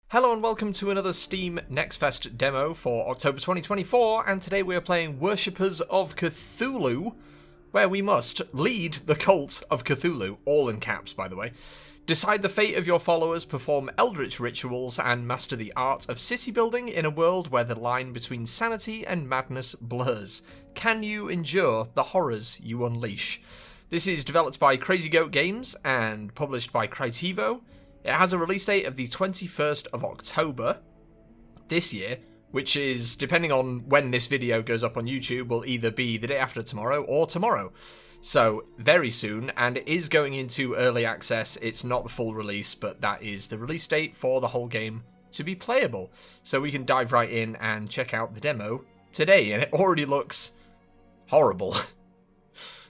Hello and welcome to another Steam Next Fest demo for October 2024, and today we are playing Worshippers of Cthulhu, where we must lead the cult of Cthulhu, all in caps by the way, decide the fate of your followers, perform eldritch rituals, and master the art of city building in a world where the line between sanity and madness blurs. Can you endure the horrors you unleash? This is developed by Crazy Goat Games and published by Critivo. It has a release date of the 21st of October this year, which is, depending on when this video goes up on YouTube, will either be the day after tomorrow or tomorrow. So, very soon, and it is going into early access. It's not the full release, but that is the release date for the whole game to be playable. So we can dive right in and check out the demo today, and it already looks horrible.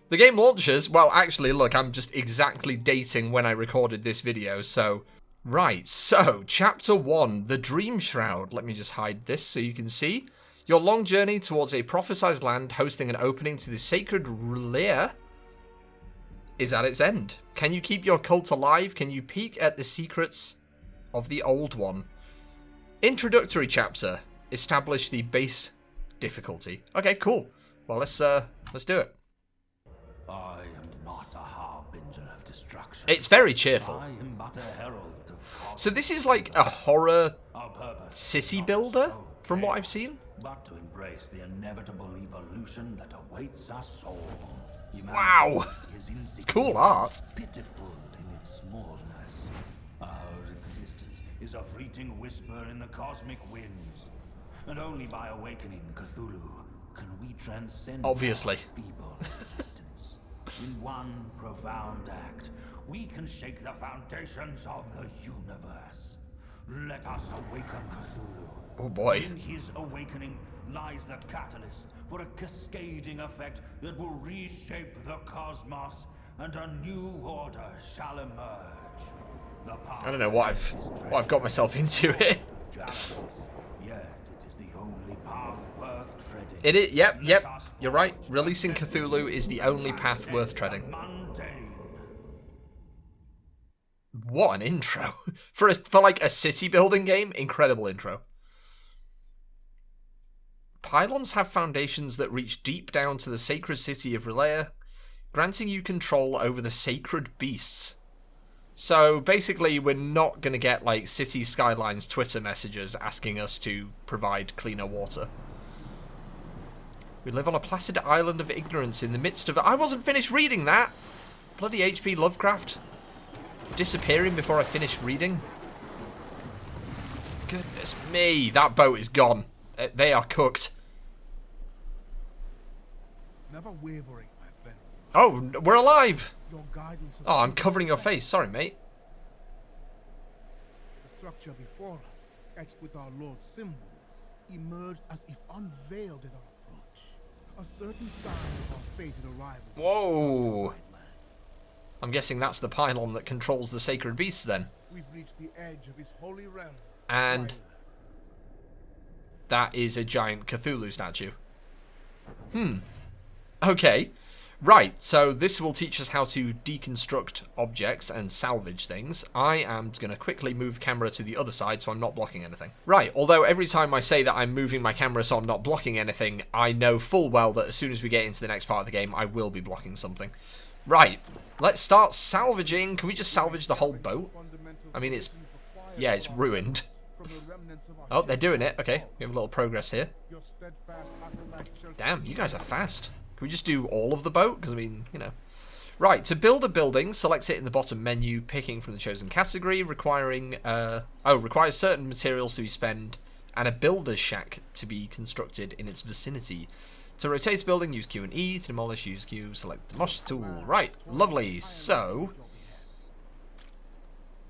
The game launches, well actually look, I'm just exactly dating when I recorded this video, so... Right, so, Chapter 1, The Dream Shroud. Let me just hide this so you can see. Your long journey towards a prophesized land hosting an opening to the sacred lair is at its end. Can you keep your cult alive? Can you peek at the secrets of the old one? Introductory chapter. Establish the base difficulty. Okay, cool. Well, let's do it. I am not a harbinger of destruction. It's very cheerful. I am but a herald of So this is like a horror our purpose city is not builder, so from what clear, I've seen. but to embrace the inevitable evolution that awaits us all. Wow. It's cool art. Pitiful in its smallness. Our existence is a fleeting whisper in the cosmic winds, and only by awakening Cthulhu can we transcend Obviously. our feeble existence. In one profound act, we can shake the foundations of the universe. Let us awaken Cthulhu. Oh boy. In his awakening lies the catalyst for a cascading effect that will reshape the cosmos, and a new order shall emerge. The I don't know what I've got myself into here. Yet it is the only path worth treading. It is, yep, you're right. Releasing Cthulhu is the only path worth treading. What an intro. For like a city building game, incredible intro. Pylons have foundations that reach deep down to the sacred city of Relaya, granting you control over the sacred beasts. So basically we're not going to get like City Skylines Twitter messages asking us to provide cleaner water. We live on a placid island of ignorance in the midst of... I wasn't finished reading that! Bloody H.P. Lovecraft. Disappearing before I finish reading. Goodness me, that boat is gone. They are cooked. Never wavering, my venom. Oh, we're alive! Your guidance has Oh, I'm covering your face. Sorry, mate. The structure before us, etched with our Lord's symbols, emerged as if unveiled at our approach. A certain sign of our fated arrival. Whoa! I'm guessing that's the pylon that controls the sacred beasts then. We've reached the edge of his holy realm. And that is a giant Cthulhu statue. Okay. Right, so this will teach us how to deconstruct objects and salvage things. I am going to quickly move camera to the other side so I'm not blocking anything. Right, although every time I say that I'm moving my camera so I'm not blocking anything, I know full well that as soon as we get into the next part of the game, I will be blocking something. Right, let's start salvaging. Can we just salvage the whole boat? I mean, it's... yeah, it's ruined. Oh, they're doing it. Okay, we have a little progress here. Damn, you guys are fast. Can we just do all of the boat? Because, I mean, you know. Right, to build a building, select it in the bottom menu, picking from the chosen category, requires certain materials to be spent, and a builder's shack to be constructed in its vicinity. To rotate a building, use Q and E. To demolish, use Q. Select the demolish tool. Right, lovely. So,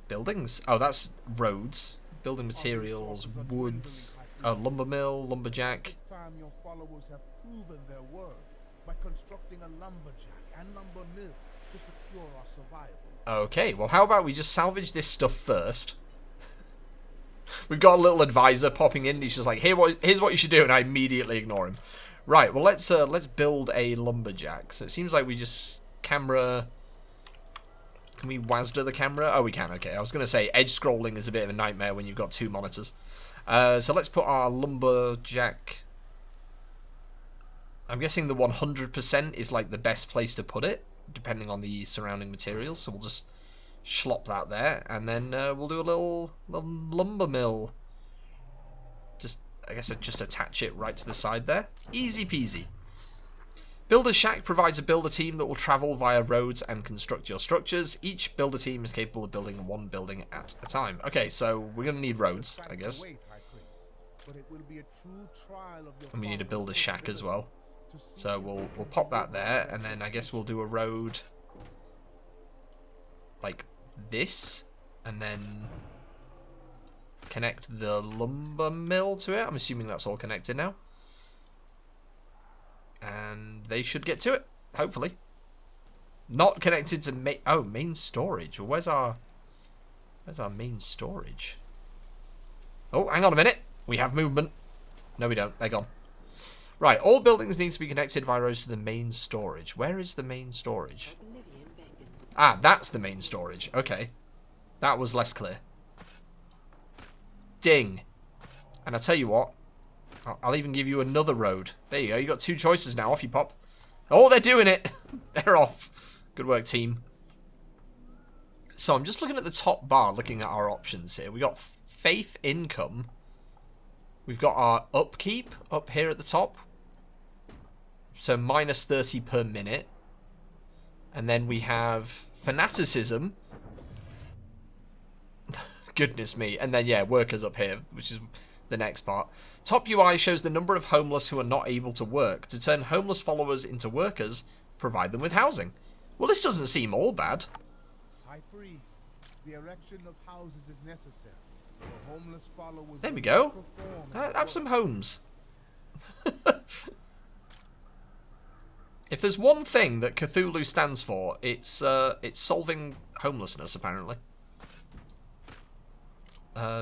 buildings. Oh, that's roads. Building materials, woods, lumber mill, lumberjack. It's time your followers have proven their worth by constructing a lumberjack and lumber mill to secure our survival. Okay, well, how about we just salvage this stuff first? We've got a little advisor popping in. He's just like, here's what you should do, and I immediately ignore him. Right, well, let's build a lumberjack. So it seems like we just camera. Can Can we WASD the camera? Oh, we can. Okay, I was going to say edge scrolling is a bit of a nightmare when you've got 2 monitors. So let's put our lumberjack. I'm guessing the 100% is like the best place to put it, depending on the surrounding materials. So we'll just slop that there, and then we'll do a little lumber mill. I guess I'd just attach it right to the side there. Easy peasy. Builder's Shack provides a builder team that will travel via roads and construct your structures. Each builder team is capable of building 1 building at a time. Okay, so we're going to need roads, I guess. And we need a builder's shack as well. So we'll pop that there, and then I guess we'll do a road like this, and then connect the lumber mill to it. I'm assuming that's all connected now. And they should get to it, hopefully. Not connected to main storage. Well, where's our main storage? Oh, hang on a minute. We have movement. No, we don't. They're gone. Right, all buildings need to be connected via roads to the main storage. Where is the main storage? Ah, that's the main storage. Okay. That was less clear. Ding. And I tell you what, I'll even give you another road. There you go. You got 2 choices now. Off you pop. Oh, they're doing it. They're off. Good work, team. So I'm just looking at the top bar, looking at our options here. We got faith income. We've got our upkeep up here at the top. So minus 30 per minute. And then we have fanaticism. Goodness me. And then, yeah, workers up here, which is the next part. Top UI shows the number of homeless who are not able to work. To turn homeless followers into workers, provide them with housing. Well, this doesn't seem all bad. High priest, the erection of houses is necessary. The homeless followers there we go. Have some homes. If there's one thing that Cthulhu stands for, it's solving homelessness, apparently.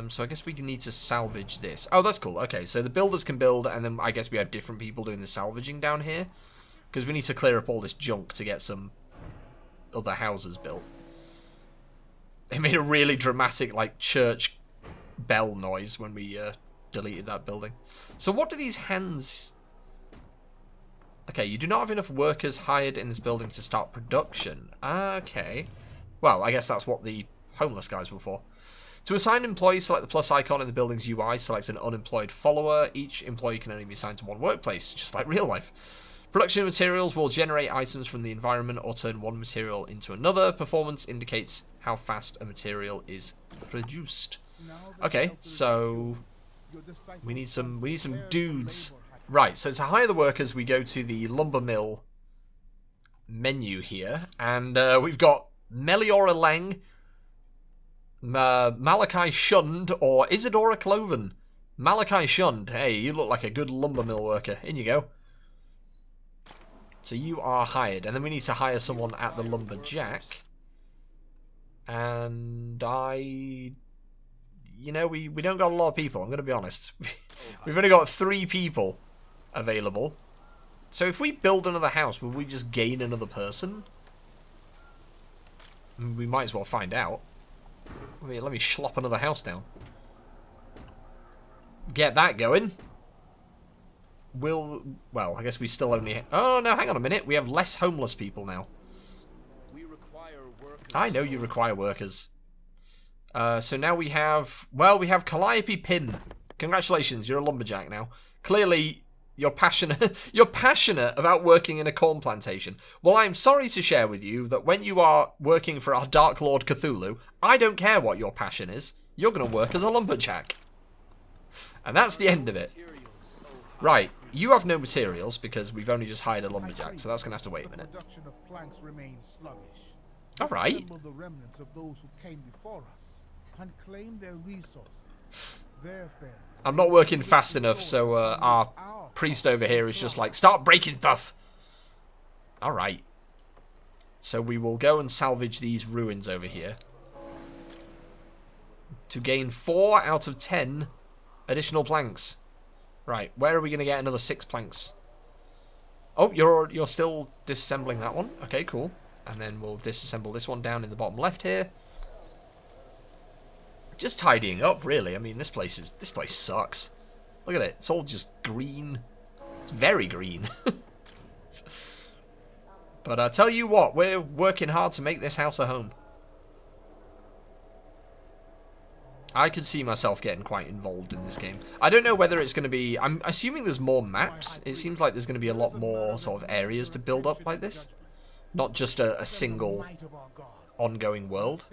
So I guess we need to salvage this. Oh, that's cool. Okay, so the builders can build, and then I guess we have different people doing the salvaging down here. Because we need to clear up all this junk to get some other houses built. They made a really dramatic, like, church bell noise when we deleted that building. So what do these hands... Okay, you do not have enough workers hired in this building to start production. Okay. Well, I guess that's what the homeless guys were for. To assign employees, select the plus icon in the building's UI, select an unemployed follower. Each employee can only be assigned to 1 workplace, just like real life. Production materials will generate items from the environment or turn one material into another. Performance indicates how fast a material is produced. Okay, so we need some dudes. Right, so to hire the workers, we go to the lumber mill menu here, and we've got Meliora Lang, Malachi Shund, or Isadora Cloven. Malachi Shund, hey, you look like a good lumber mill worker. In you go. So you are hired, and then we need to hire someone at the lumberjack. And you know, we don't got a lot of people, I'm going to be honest. We've only got 3 people available. So if we build another house, will we just gain another person? We might as well find out. Let me slop another house down. Get that going. Well, I guess we still only... Oh, no, hang on a minute. We have less homeless people now. We require workers. I know you require workers. So now we have... Well, we have Calliope Pin. Congratulations, you're a lumberjack now. Clearly, you're passionate. You're passionate about working in a corn plantation. Well, I'm sorry to share with you that when you are working for our Dark Lord Cthulhu, I don't care what your passion is. You're going to work as a lumberjack. And that's the end of it. Right, you have no materials because we've only just hired a lumberjack, so that's going to have to wait a minute. Alright. I'm not working fast enough, so our priest over here is just like, start breaking stuff. Alright. So we will go and salvage these ruins over here. To gain 4 out of 10 additional planks. Right, where are we going to get another 6 planks? Oh, you're still disassembling that one? Okay, cool. And then we'll disassemble this one down in the bottom left here. Just tidying up, really. I mean, this place sucks. Look at it. It's all just green. It's very green. But I tell you what, we're working hard to make this house a home. I could see myself getting quite involved in this game. I don't know whether it's going to be... I'm assuming there's more maps. It seems like there's going to be a lot more sort of areas to build up like this. Not just a single ongoing world.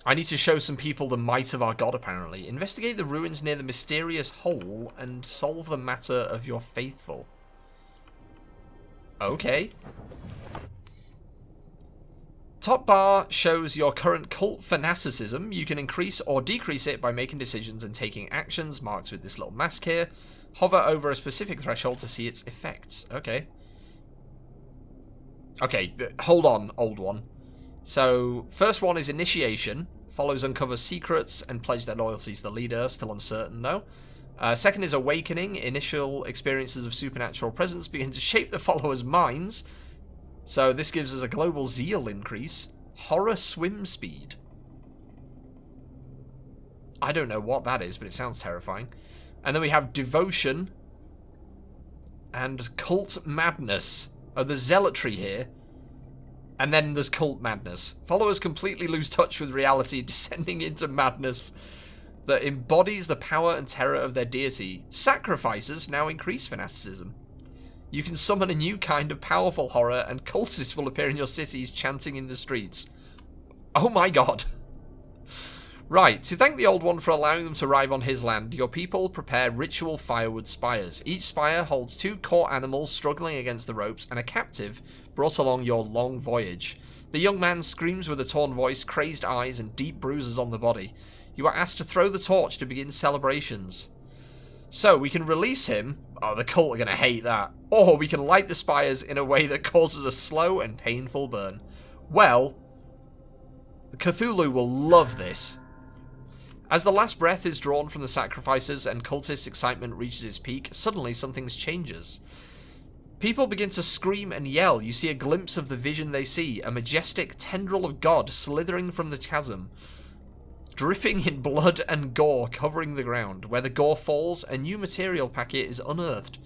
I need to show some people the might of our god, apparently. Investigate the ruins near the mysterious hole and solve the matter of your faithful. Okay. Top bar shows your current cult fanaticism. You can increase or decrease it by making decisions and taking actions marked with this little mask here. Hover over a specific threshold to see its effects. Okay. Okay, hold on, old one. So, first one is initiation. Follows uncover secrets and pledge their loyalty to the leader. Still uncertain, though. Second is awakening. Initial experiences of supernatural presence begin to shape the followers' minds. So this gives us a global zeal increase. Horror swim speed. I don't know what that is, but it sounds terrifying. And then we have devotion and cult madness. Oh, there's zealotry here. And then there's cult madness. Followers completely lose touch with reality, descending into madness that embodies the power and terror of their deity. Sacrifices now increase fanaticism. You can summon a new kind of powerful horror, and cultists will appear in your cities chanting in the streets. Oh my god. Right, to thank the Old One for allowing them to arrive on his land, your people prepare ritual firewood spires. Each spire holds 2 core animals struggling against the ropes and a captive brought along your long voyage. The young man screams with a torn voice, crazed eyes, and deep bruises on the body. You are asked to throw the torch to begin celebrations. So, we can release him. Oh, the cult are going to hate that. Or we can light the spires in a way that causes a slow and painful burn. Well, Cthulhu will love this. As the last breath is drawn from the sacrifices and cultist excitement reaches its peak, suddenly something changes. People begin to scream and yell. You see a glimpse of the vision they see, a majestic tendril of God slithering from the chasm, dripping in blood and gore covering the ground. Where the gore falls, a new material packet is unearthed.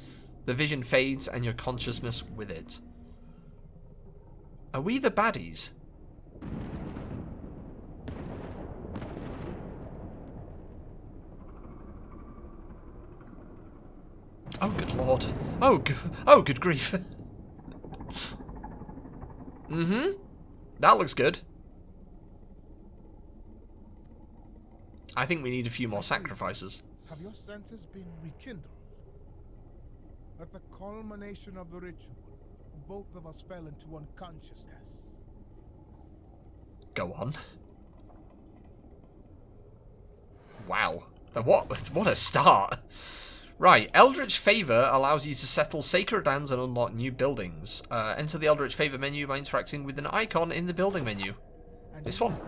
The vision fades and your consciousness with it. Are we the baddies? Oh, good lord. Oh, good grief. That looks good. I think we need a few more sacrifices. Have your senses been rekindled? At the culmination of the ritual, both of us fell into unconsciousness. Go on. Wow. What a start. Right, Eldritch Favor allows you to settle sacred lands and unlock new buildings. Enter the Eldritch Favor menu by interacting with an icon in the building menu. This one.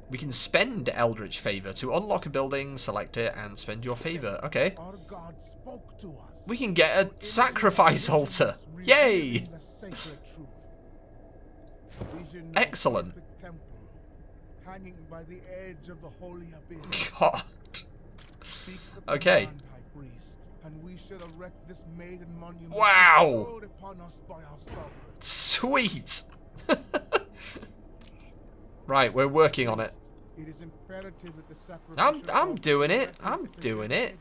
We can spend Eldritch Favor to unlock a building, select it, and spend your favor. Okay. Our God spoke to us. We can get a sacrifice altar. Yay! Excellent. Hanging by the edge of the holy abyss. God. Okay. Wow. Sweet. Right, we're working on it. I'm doing it. I'm doing it.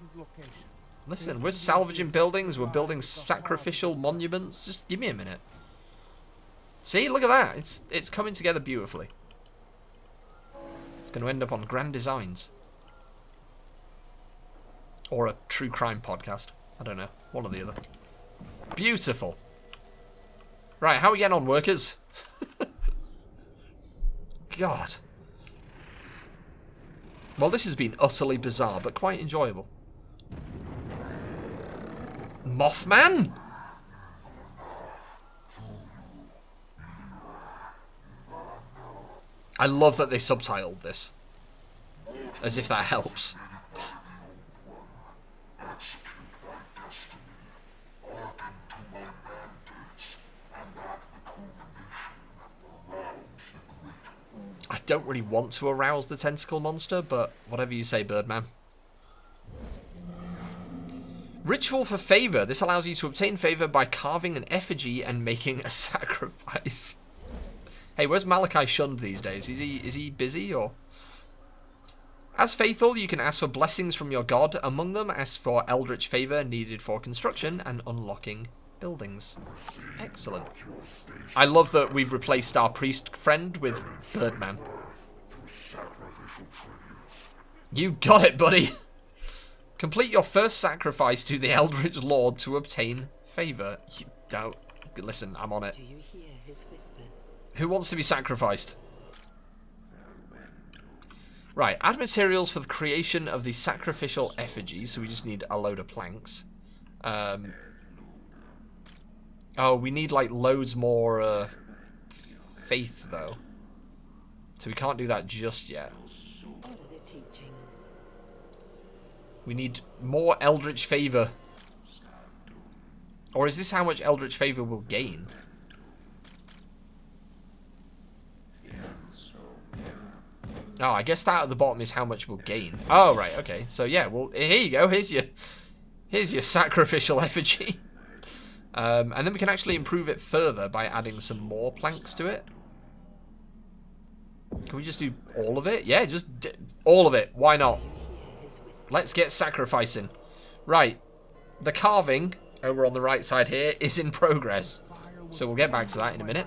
Listen, we're salvaging buildings. We're building sacrificial monuments. Just give me a minute. See, look at that. It's coming together beautifully. It's going to end up on Grand Designs. Or a true crime podcast. I don't know. One or the other. Beautiful. Right, how are we getting on, workers? God. Well, this has been utterly bizarre, but quite enjoyable. Mothman? I love that they subtitled this. As if that helps. don't really want to arouse the tentacle monster, but whatever you say, Birdman. Ritual for favor. This allows you to obtain favor by carving an effigy and making a sacrifice. Hey, where's Malachi shunned these days? Is he busy or? As faithful, you can ask for blessings from your god. Among them, ask for eldritch favor needed for construction and unlocking buildings. Excellent. I love that we've replaced our priest friend with Birdman. You got it, buddy. Complete your first sacrifice to the Eldritch Lord to obtain favor. You don't listen. I'm on it. Do you hear his whisper? Who wants to be sacrificed? Right, add materials for the creation of the sacrificial effigy. So we just need a load of planks. Oh, we need like loads more faith though. So we can't do that just yet. What are the teachings? We need more Eldritch Favor. Or is this how much Eldritch Favor will gain? Oh, I guess that at the bottom is how much we'll gain. Oh, right, okay. So yeah, well, here you go. Here's your sacrificial effigy. And then we can actually improve it further by adding some more planks to it. Can we just do all of it? Yeah, just all of it. Why not? Let's get sacrificing. Right. The carving over on the right side here is in progress. So we'll get back to that in a minute.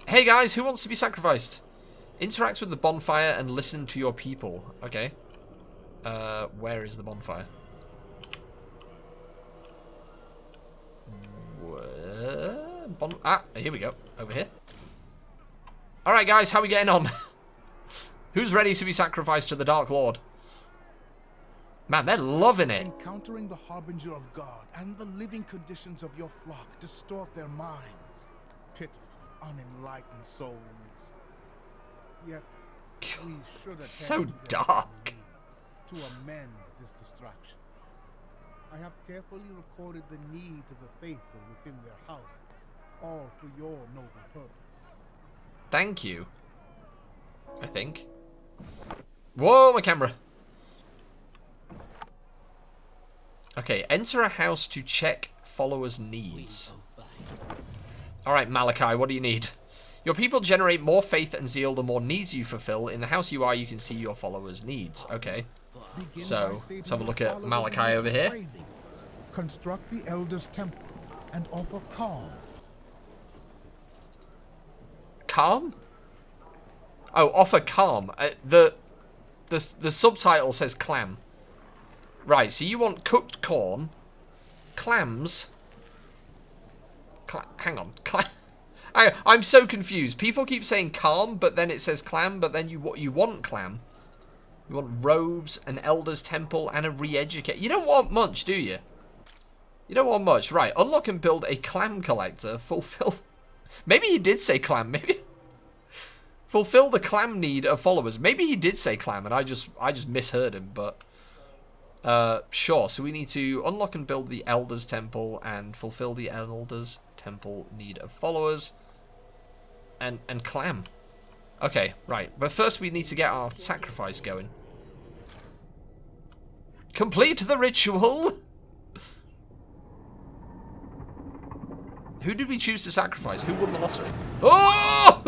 Hey guys, who wants to be sacrificed? Interact with the bonfire and listen to your people. Okay. Where is the bonfire? Here we go. Over here. Alright guys, how are we getting on? Who's ready to be sacrificed to the Dark Lord? Man, they're loving it. Encountering the harbinger of God and the living conditions of your flock distort their minds. Pitiful, unenlightened souls. Yet, we should attend so to their dark. needs to amend this distraction. I have carefully recorded the needs of the faithful within their houses, all for your noble purpose. Thank you. I think. Whoa, my camera. Okay, enter a house to check followers' needs. Alright, Malachi, what do you need? Your people generate more faith and zeal the more needs you fulfill. In the house you are, you can see your followers' needs. Okay. So, let's have a look at Malachi over here. Construct the Elder's Temple and offer calm. Calm? Oh, offer calm. The subtitle says clam. Right, so you want cooked corn, clams. Hang on. I'm so confused. People keep saying calm, but then it says clam, but then you want clam. You want robes, an elder's temple, and a re-educate. You don't want much, do you? You don't want much. Right, unlock and build a clam collector. Fulfill. Maybe he did say clam. Maybe. Fulfill the clam need of followers. Maybe he did say clam, and I just misheard him, but... sure, so we need to unlock and build the Elder's Temple and fulfill the Elder's Temple need of followers. And clam. Okay, right. But first we need to get our sacrifice going. Complete the ritual! Who did we choose to sacrifice? Who won the lottery? Oh!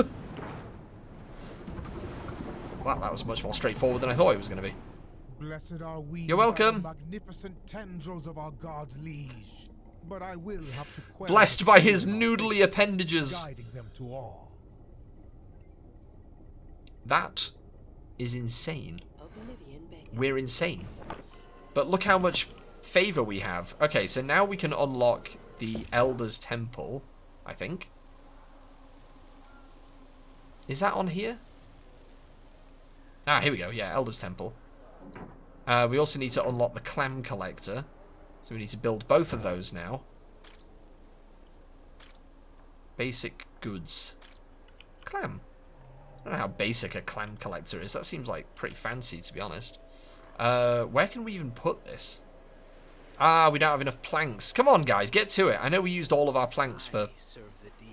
Well, that was much more straightforward than I thought it was going to be. Blessed are we. You're welcome. By the magnificent tendrils of our God's liege. But I will have to quell blessed by his noodly appendages. Guiding them to all. That is insane. We're insane. But look how much favor we have. Okay, so now we can unlock the Elder's Temple, I think. Is that on here? Ah, here we go. Yeah, Elder's Temple. We also need to unlock the Clam Collector. So we need to build both of those now. Basic goods. Clam. I don't know how basic a Clam Collector is. That seems like pretty fancy, to be honest. Where can we even put this? Ah, we don't have enough planks. Come on, guys, get to it. I know we used all of our planks for,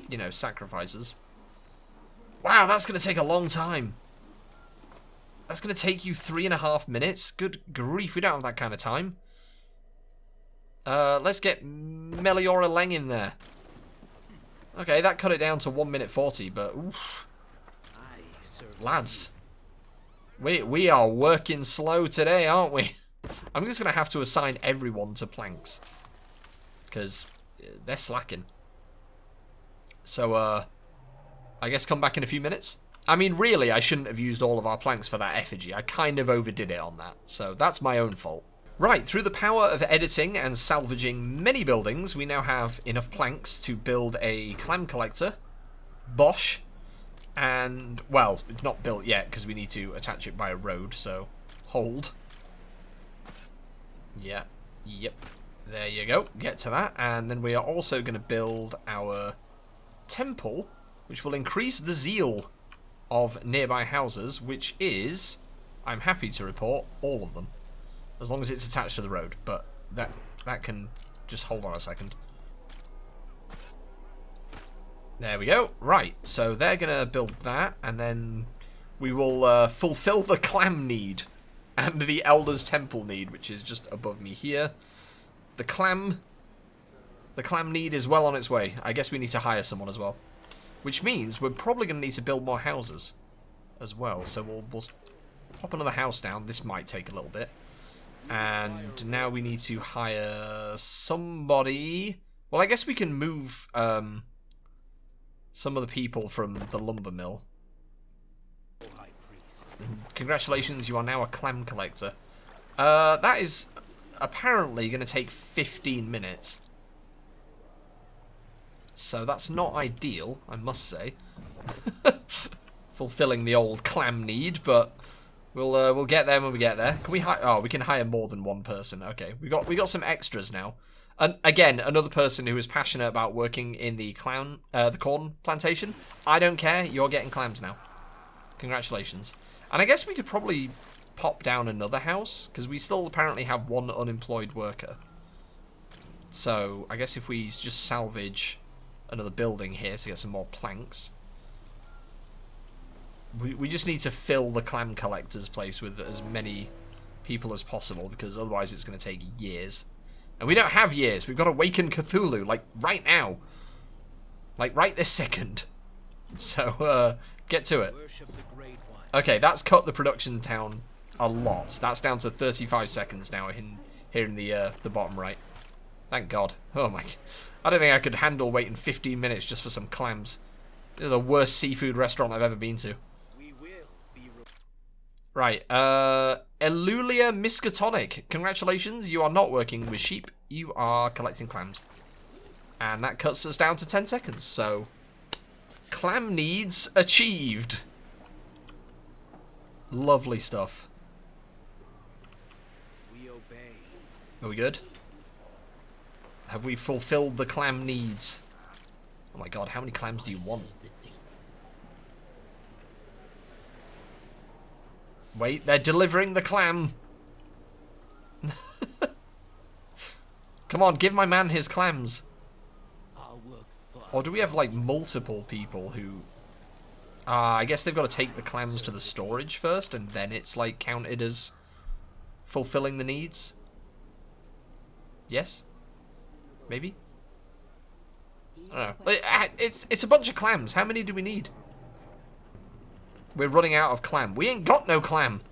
you know, sacrifices. Wow, that's going to take a long time. That's going to take you 3.5 minutes. Good grief, we don't have that kind of time. Let's get Meliora Leng in there. Okay, that cut it down to 1 minute 40, but oof. Lads, we are working slow today, aren't we? I'm just going to have to assign everyone to planks. Because they're slacking. So, I guess come back in a few minutes. I mean, really, I shouldn't have used all of our planks for that effigy. I kind of overdid it on that. So, that's my own fault. Right, through the power of editing and salvaging many buildings, we now have enough planks to build a clam collector. Bosh. And, well, it's not built yet because we need to attach it by a road, so hold. Yeah, yep. There you go. Get to that. And then we are also going to build our temple, which will increase the zeal of nearby houses, which is, I'm happy to report, all of them. As long as it's attached to the road. But that can just hold on a second. There we go. Right, so they're going to build that, and then we will fulfill the clam need and the Elder's Temple need, which is just above me here. The clam need is well on its way. I guess we need to hire someone as well. Which means we're probably going to need to build more houses as well. So we'll pop another house down. This might take a little bit. And now we need to hire somebody. Well, I guess we can move some of the people from the lumber mill. Congratulations, you are now a clam collector. That is apparently going to take 15 minutes. So that's not ideal, I must say. Fulfilling the old clam need, but we'll get there when we get there. Can we hire? Oh, we can hire more than one person. Okay, we got some extras now. And again, another person who is passionate about working in the corn plantation. I don't care. You're getting clams now. Congratulations. And I guess we could probably pop down another house because we still apparently have one unemployed worker. So I guess if we just salvage another building here to get some more planks. We just need to fill the clam collector's place with as many people as possible because otherwise it's going to take years. And we don't have years. We've got to awaken Cthulhu, like, right now. Like, right this second. So, get to it. Okay, that's cut the production down a lot. That's down to 35 seconds now here in the bottom right. Thank God. Oh, my. I don't think I could handle waiting 15 minutes just for some clams. They're the worst seafood restaurant I've ever been to. Right, Elulia Miskatonic. Congratulations, you are not working with sheep, you are collecting clams. And that cuts us down to 10 seconds, so clam needs achieved. Lovely stuff. We obey. Are we good? Have we fulfilled the clam needs? Oh my God, how many clams do you want? Wait, they're delivering the clam. Come on, give my man his clams. Or do we have, like, multiple people who... I guess they've got to take the clams to the storage first, and then it's, like, counted as fulfilling the needs? Yes? Maybe? I don't know. It's a bunch of clams. How many do we need? We're running out of clam. We ain't got no clam.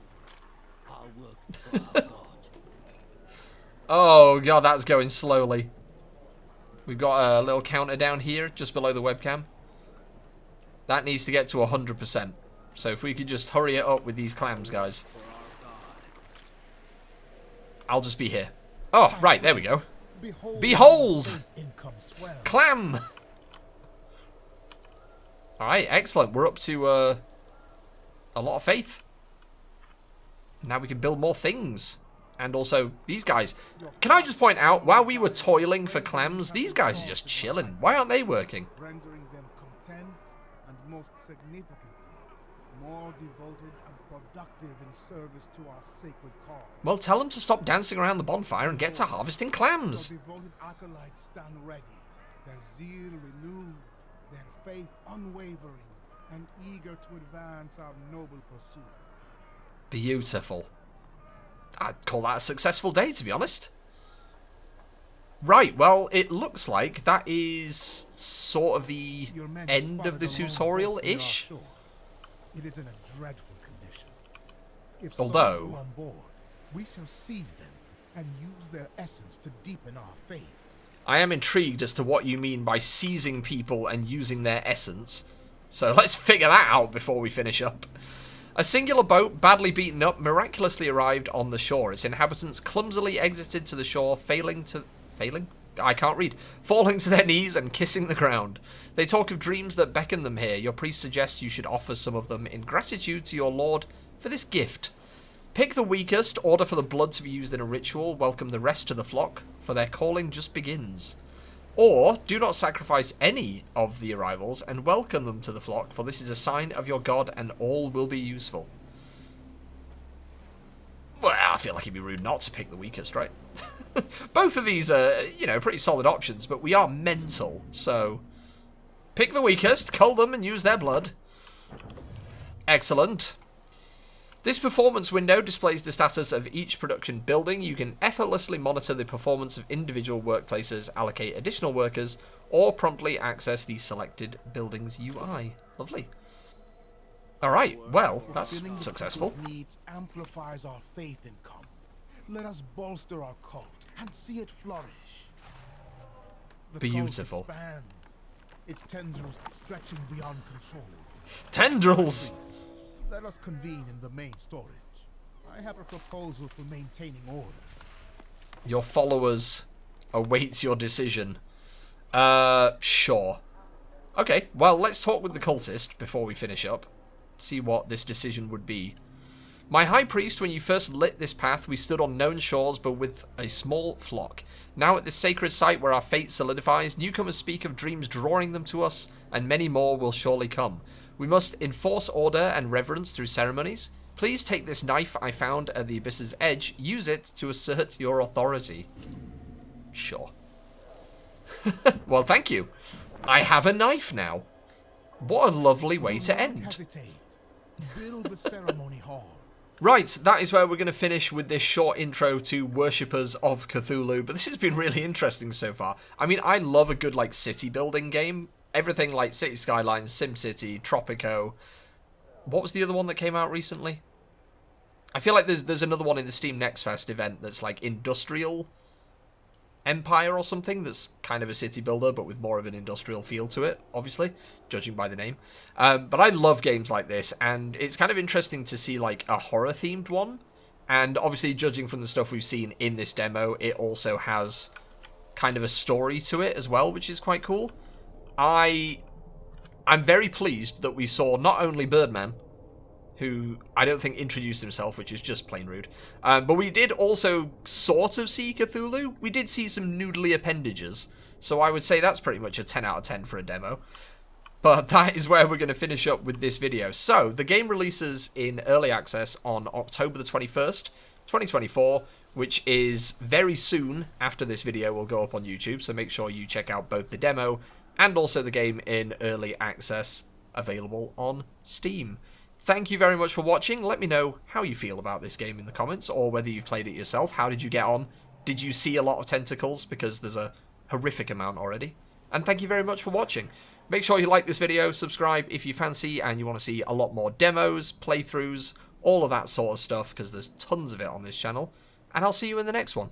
Oh, God, that's going slowly. We've got a little counter down here, just below the webcam. That needs to get to 100%. So if we could just hurry it up with these clams, guys. I'll just be here. Oh, right, there we go. Behold! Clam! Alright, excellent. We're up to a lot of faith. Now we can build more things. And also, these guys. Can I just point out, while we were toiling for clams, these guys are just chilling. Why aren't they working? Rendering them content and, most significantly, more devoted and productive in service to our sacred cause. Well, tell them to stop dancing around the bonfire and get to harvesting clams. Our devoted acolytes stand ready, their zeal renewed, their faith unwavering, and eager to advance our noble pursuit. Beautiful. I'd call that a successful day, to be honest. Right, well, it looks like that is sort of the Your men end of the spotted a lone tutorial-ish. boat near our shore. It is in a dreadful condition. If Although- souls are on board, we shall seize them and use their essence to deepen our faith. I am intrigued as to what you mean by seizing people and using their essence. So let's figure that out before we finish up. A singular boat, badly beaten up, miraculously arrived on the shore. Its inhabitants clumsily exited to the shore, falling to their knees and kissing the ground. They talk of dreams that beckon them here. Your priest suggests you should offer some of them in gratitude to your lord for this gift. Pick the weakest, order for the blood to be used in a ritual, welcome the rest to the flock, for their calling just begins. Or, do not sacrifice any of the arrivals and welcome them to the flock, for this is a sign of your god and all will be useful. Well, I feel like it'd be rude not to pick the weakest, right? Both of these are, pretty solid options, but we are mental, so... Pick the weakest, cull them and use their blood. Excellent. This performance window displays the status of each production building. You can effortlessly monitor the performance of individual workplaces, allocate additional workers, or promptly access the selected building's UI. Lovely. Alright, well, that's Fulfilling the successful. people's needs amplifies our faith in common. Let us bolster our cult and see it flourish. The Beautiful. cult expands, its tendrils stretching beyond control. Tendrils! Let us convene in the main storage. I have a proposal for maintaining order. Your followers await your decision. Sure. Okay, well, let's talk with the cultist before we finish up. See what this decision would be. My high priest, when you first lit this path, we stood on known shores, but with a small flock. Now at this sacred site where our fate solidifies, newcomers speak of dreams drawing them to us, and many more will surely come. We must enforce order and reverence through ceremonies. Please take this knife I found at the abyss's edge. Use it to assert your authority. Sure. Well, thank you. I have a knife now. What a lovely way to Do not end. hesitate. Build the ceremony hall. Right, that is where we're going to finish with this short intro to Worshippers of Cthulhu. But this has been really interesting so far. I mean, I love a good, city building game. Everything like City Skylines, SimCity, Tropico. What was the other one that came out recently? I feel like there's another one in the Steam Next Fest event that's like Industrial Empire or something, that's kind of a city builder but with more of an industrial feel to it, obviously, judging by the name. But I love games like this, and it's kind of interesting to see like a horror themed one. And obviously, judging from the stuff we've seen in this demo, it also has kind of a story to it as well, which is quite cool. I'm very pleased that we saw not only Birdman, who I don't think introduced himself, which is just plain rude, but we did also sort of see Cthulhu. We did see some noodly appendages, so I would say that's pretty much a 10 out of 10 for a demo. But that is where we're going to finish up with this video. So, the game releases in early access on October the 21st, 2024, which is very soon after this video will go up on YouTube, so make sure you check out both the demo and also the game in early access, available on Steam. Thank you very much for watching. Let me know how you feel about this game in the comments, or whether you've played it yourself. How did you get on? Did you see a lot of tentacles? Because there's a horrific amount already. And thank you very much for watching. Make sure you like this video, subscribe if you fancy, and you want to see a lot more demos, playthroughs, all of that sort of stuff, because there's tons of it on this channel. And I'll see you in the next one.